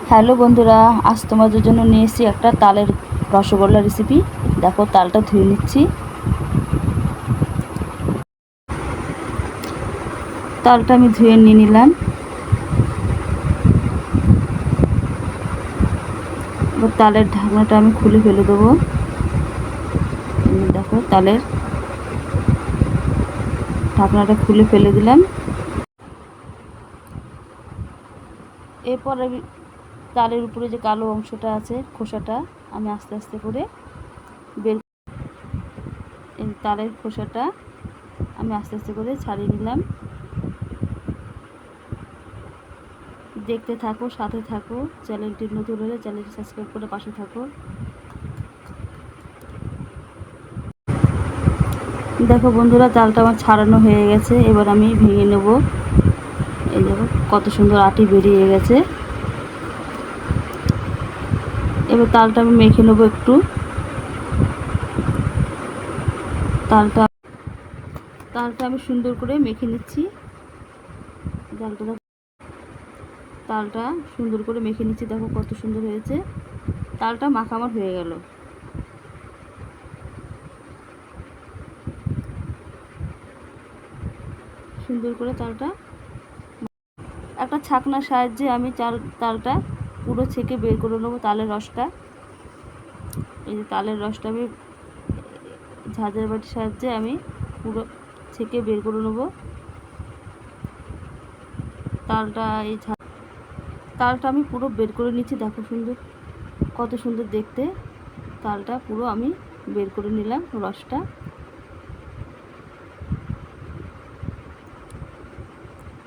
Hello বন্ধুরা, আজ তোমাদের জন্য নিয়ে এসেছি একটা তালের রসগোল্লা রেসিপি। দেখো, তালটা ধুয়ে নিচ্ছি। তালটা আমি ধুয়ে নিয়ে নিলাম। এবার তালের ঢাকনাটা আমি খুলে ফেলে দেবো। দেখো, তালের ঢাকনাটা খুলে ফেলে দিলাম। এরপর আমি তালের উপরে যে কালো অংশটা আছে, খোসাটা আমি আস্তে আস্তে করে বের এই তালের খোসাটা আমি আস্তে আস্তে করে ছাড়িয়ে নিলাম। দেখতে থাকো, সাথে থাকো। চ্যানেলটি নতুন হলে চ্যানেলটি সাবস্ক্রাইব করে পাশে থাকো। দেখো বন্ধুরা, তালটা আমার ছাড়ানো হয়ে গেছে। এবার আমি ভেঙে নেব। এই দেখো কত সুন্দর আটি বেরিয়ে গেছে। এবার তালটা আমি মেখে নেবো একটু। তালটা আমি সুন্দর করে মেখে নিচ্ছি। তালটা সুন্দর করে মেখে নিচ্ছি। দেখো কত সুন্দর হয়েছে। তালটা মাখা আমার হয়ে গেল। সুন্দর করে তালটা একটা ছাকনার সাহায্যে আমি তালটা পুরো ছেঁকে বের করে নেবো। তালের রসটা, এই যে তালের রসটা আমি ঝাঁঝের বাটির সাহায্যে আমি পুরো ছেঁকে বের করে নেবো। তালটা আমি পুরো বের করে নিচ্ছি। দেখো সুন্দর, কত সুন্দর দেখতে। তালটা পুরো আমি বের করে নিলাম। রসটা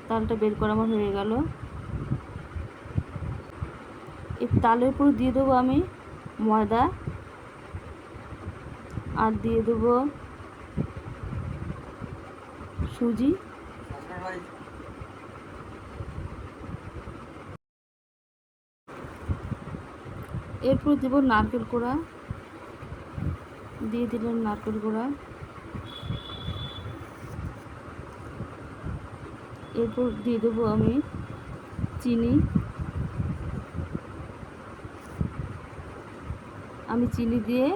তালটা বের করা আমার হয়ে গেল। এই তালের উপর দিয়ে দেবো আমি ময়দা, আর দিয়ে দেবো সুজি। এরপর দেবো নারকেল কোড়া, দিয়ে দিলাম নারকেল কোড়া। এরপর দিয়ে দেবো আমি চিনি। আমি চিনি দিয়ে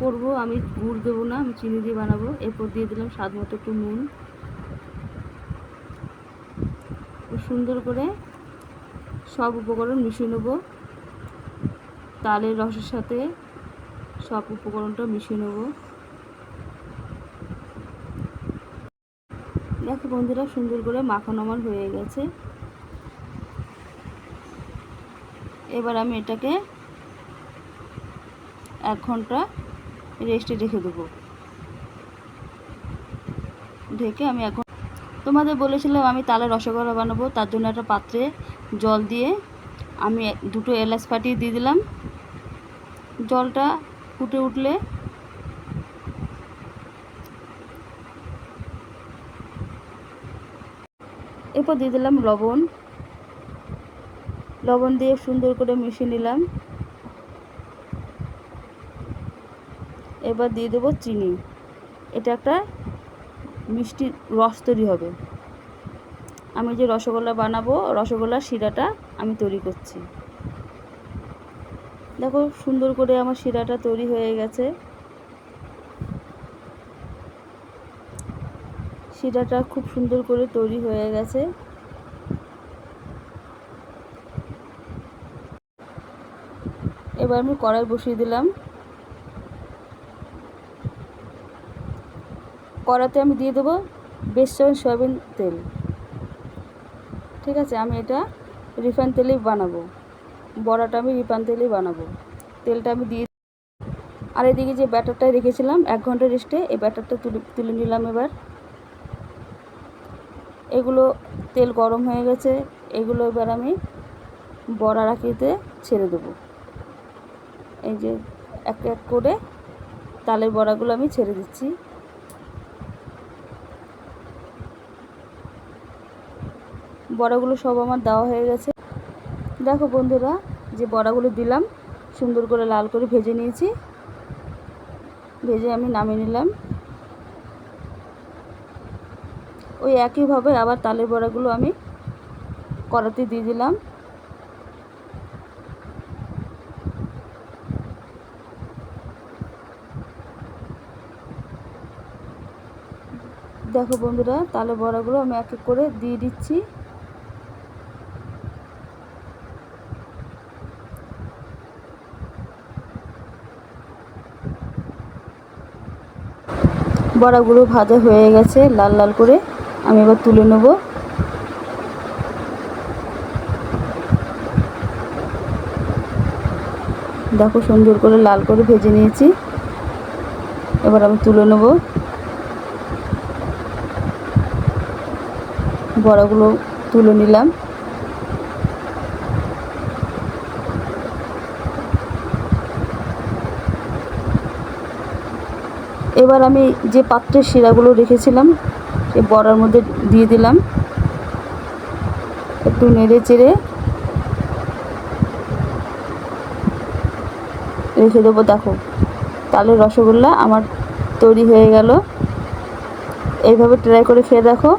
করবো, আমি গুড় দেবো না, আমি চিনি দিয়ে বানাবো। এরপর দিয়ে দিলাম স্বাদ মতো একটু নুন। সুন্দর করে সব উপকরণ মিশিয়ে নেব। তালের রসের সাথে সব উপকরণটা মিশিয়ে নেব। দেখো বন্ধুরা, সুন্দর করে মাখানো আমার হয়ে গেছে। এবার আমি এটাকে 1 ঘন্টা রেস্টে রেখে দেবো। ঢেকে আমি এখন তোমাদের বলেছিলাম আমি তালের রসগোল্লা বানাবো। তার জন্য একটা পাত্রে জল দিয়ে আমি 2টো এলাচ ফাটিয়ে দিয়ে দিলাম। জলটা ফুটে উঠলে এরপর দিয়ে দিলাম লবণ। লবণ দিয়ে সুন্দর করে মিশিয়ে নিলাম। এবার দিয়ে দেবো চিনি। এটা একটা মিষ্টি রস তৈরি হবে। আমি যে রসগোল্লা বানাবো, রসগোল্লার শিরাটা আমি তৈরি করছি। দেখো সুন্দর করে আমার শিরাটা তৈরি হয়ে গেছে। শিরাটা খুব সুন্দর করে তৈরি হয়ে গেছে। এবার আমি কড়াই বসিয়ে দিলাম। কড়াতে আমি দিয়ে দেবো বেসন সয়াবিন তেল। ঠিক আছে, আমি এটা রিফাইন তেলেই বানাবো। বড়াটা আমি রিফাইন তেলেই বানাবো। তেলটা আমি দিয়ে, আর এদিকে যে ব্যাটারটা রেখেছিলাম 1 ঘন্টা রেস্টে, এই ব্যাটারটা তুলে নিলাম। এবার এগুলো তেল গরম হয়ে গেছে। এগুলো এবার আমি বড়া রাখিতে ছেড়ে দেবো। এই যে এক এক করে তালের বড়াগুলো আমি ছেড়ে দিচ্ছি। বড়াগুলো সব আমার দেওয়া হয়ে গেছে। দেখো বন্ধুরা, যে বড়াগুলো দিলাম সুন্দর করে লাল করে ভেজে নিয়েছি। ভেজে আমি নামিয়ে নিলাম। ওই একইভাবে আবার তালের বড়াগুলো আমি কড়াতে দিয়ে দিলাম। দেখো বন্ধুরা, তাহলে বড়াগুলো আমি এক এক করে দিয়ে দিচ্ছি। বড়াগুলো ভাজা হয়ে গেছে লাল লাল করে, আমি এবার তুলে নেব। দেখো সুন্দর করে লাল করে ভেজে নিয়েছি, এবার আমি তুলে নেব। বড়াগুলো তুলে নিলাম। এবার আমি যে পাত্রের শিরাগুলো রেখেছিলাম সেই বড়ার মধ্যে দিয়ে দিলাম, একটু নেড়ে চেড়ে রেখে দেবো। দেখো তালের রসগোল্লা আমার তৈরি হয়ে গেল। এইভাবে ট্রাই করে খেয়ে দেখো।